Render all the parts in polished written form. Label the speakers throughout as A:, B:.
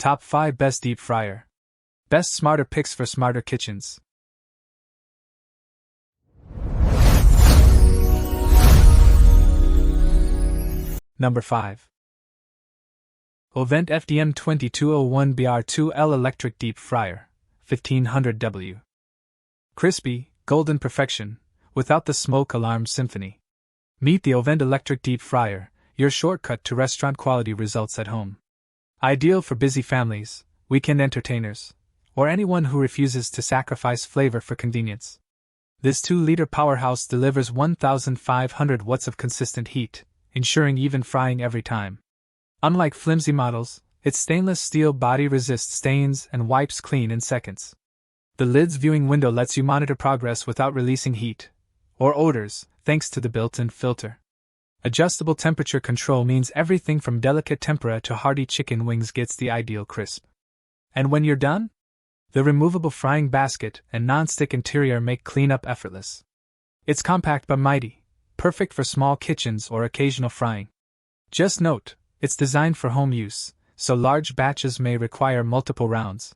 A: Top 5 Best Deep Fryer. Best Smarter Picks for Smarter Kitchens. Number 5. OVENTE FDM2201BR2L Electric Deep Fryer, 1500W. Crispy, golden perfection, without the smoke alarm symphony. Meet the OVENTE Electric Deep Fryer, your shortcut to restaurant-quality results at home. Ideal for busy families, weekend entertainers, or anyone who refuses to sacrifice flavor for convenience. This 2-liter powerhouse delivers 1,500 watts of consistent heat, ensuring even frying every time. Unlike flimsy models, its stainless steel body resists stains and wipes clean in seconds. The lid's viewing window lets you monitor progress without releasing heat or odors, thanks to the built-in filter. Adjustable temperature control means everything from delicate tempura to hearty chicken wings gets the ideal crisp. And when you're done, the removable frying basket and non-stick interior make cleanup effortless. It's compact but mighty, perfect for small kitchens or occasional frying. Just note, it's designed for home use, so large batches may require multiple rounds.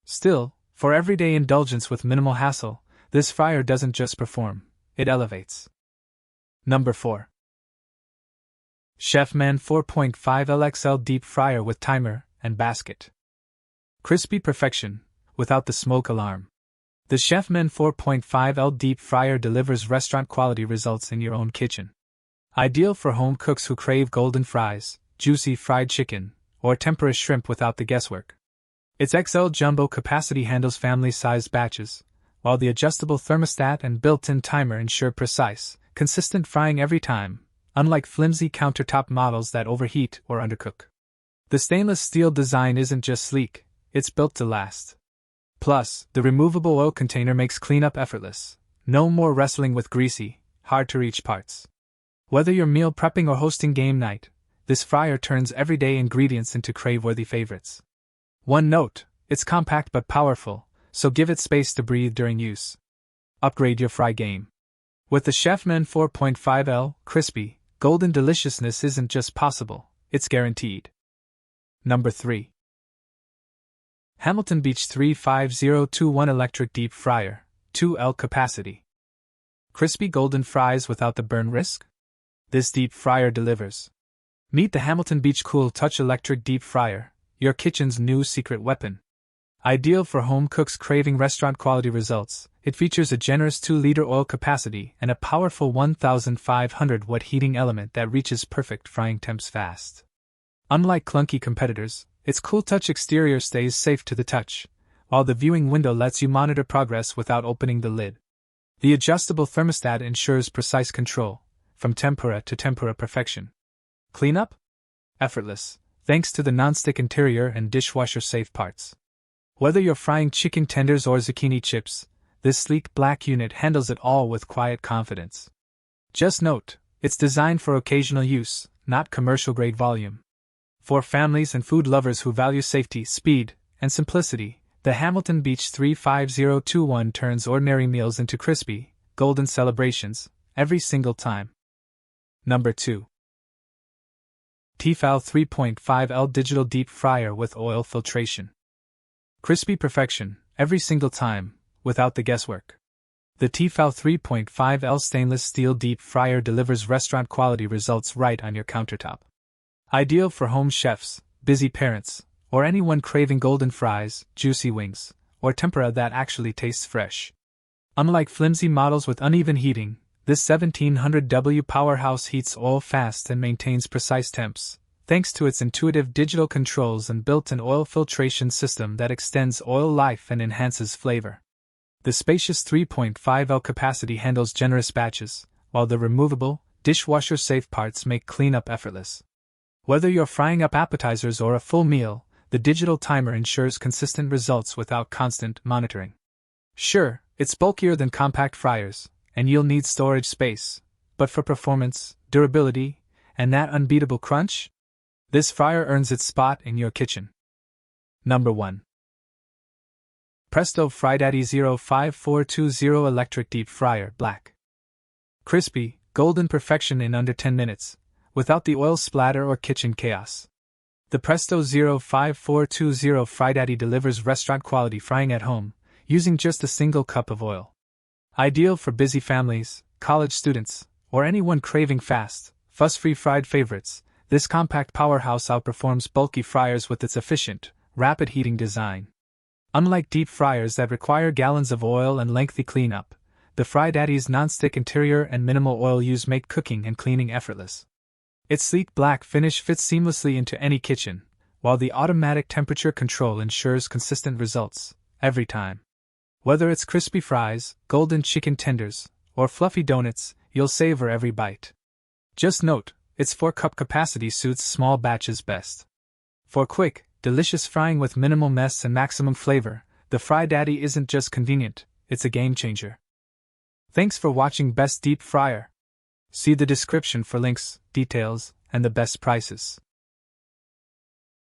A: Still, for everyday indulgence with minimal hassle, this fryer doesn't just perform, it elevates. Number 4. Chefman 4.5L Deep Fryer with Timer and Basket. Crispy perfection, without the smoke alarm. The Chefman 4.5L Deep Fryer delivers restaurant-quality results in your own kitchen. Ideal for home cooks who crave golden fries, juicy fried chicken, or tempura shrimp without the guesswork. Its XL jumbo capacity handles family-sized batches, while the adjustable thermostat and built-in timer ensure precise, consistent frying every time, unlike flimsy countertop models that overheat or undercook. The stainless steel design isn't just sleek, it's built to last. Plus, the removable oil container makes cleanup effortless. No more wrestling with greasy, hard-to-reach parts. Whether you're meal prepping or hosting game night, this fryer turns everyday ingredients into crave-worthy favorites. One note, it's compact but powerful, so give it space to breathe during use. Upgrade your fry game. With the Chefman 4.5L, crispy, golden deliciousness isn't just possible, it's guaranteed. Number 3. Hamilton Beach 35021 Electric Deep Fryer, 2L capacity. Crispy golden fries without the burn risk? This deep fryer delivers. Meet the Hamilton Beach Cool Touch Electric Deep Fryer, your kitchen's new secret weapon. Ideal for home cooks craving restaurant-quality results, it features a generous 2-liter oil capacity and a powerful 1,500-watt heating element that reaches perfect frying temps fast. Unlike clunky competitors, its cool touch exterior stays safe to the touch, while the viewing window lets you monitor progress without opening the lid. The adjustable thermostat ensures precise control, from tempura to tempura perfection. Cleanup? Effortless, thanks to the non-stick interior and dishwasher-safe parts. Whether you're frying chicken tenders or zucchini chips, this sleek black unit handles it all with quiet confidence. Just note, it's designed for occasional use, not commercial-grade volume. For families and food lovers who value safety, speed, and simplicity, the Hamilton Beach 35021 turns ordinary meals into crispy, golden celebrations, every single time. Number 2. T-fal 3.5L Digital Deep Fryer with Oil Filtration. Crispy perfection, every single time, without the guesswork. The T-fal 3.5L stainless steel deep fryer delivers restaurant-quality results right on your countertop. Ideal for home chefs, busy parents, or anyone craving golden fries, juicy wings, or tempura that actually tastes fresh. Unlike flimsy models with uneven heating, this 1700W powerhouse heats oil fast and maintains precise temps, thanks to its intuitive digital controls and built-in oil filtration system that extends oil life and enhances flavor. The spacious 3.5L capacity handles generous batches, while the removable, dishwasher-safe parts make cleanup effortless. Whether you're frying up appetizers or a full meal, the digital timer ensures consistent results without constant monitoring. Sure, it's bulkier than compact fryers, and you'll need storage space, but for performance, durability, and that unbeatable crunch, this fryer earns its spot in your kitchen. Number 1. Presto FryDaddy 05420 Electric Deep Fryer Black. Crispy, golden perfection in under 10 minutes, without the oil splatter or kitchen chaos. The Presto 𝗕𝗂𝗱𝗵𝗀𝗏 FryDaddy delivers restaurant-quality frying at home, using just a single cup of oil. Ideal for busy families, college students, or anyone craving fast, fuss-free fried favorites, this compact powerhouse outperforms bulky fryers with its efficient, rapid heating design. Unlike deep fryers that require gallons of oil and lengthy cleanup, the FryDaddy's non-stick interior and minimal oil use make cooking and cleaning effortless. Its sleek black finish fits seamlessly into any kitchen, while the automatic temperature control ensures consistent results, every time. Whether it's crispy fries, golden chicken tenders, or fluffy donuts, you'll savor every bite. Just note, its 4-cup capacity suits small batches best. For quick, delicious frying with minimal mess and maximum flavor, the FryDaddy isn't just convenient, it's a game changer. Thanks for watching Best Deep Fryer. See the description for links, details, and the best prices.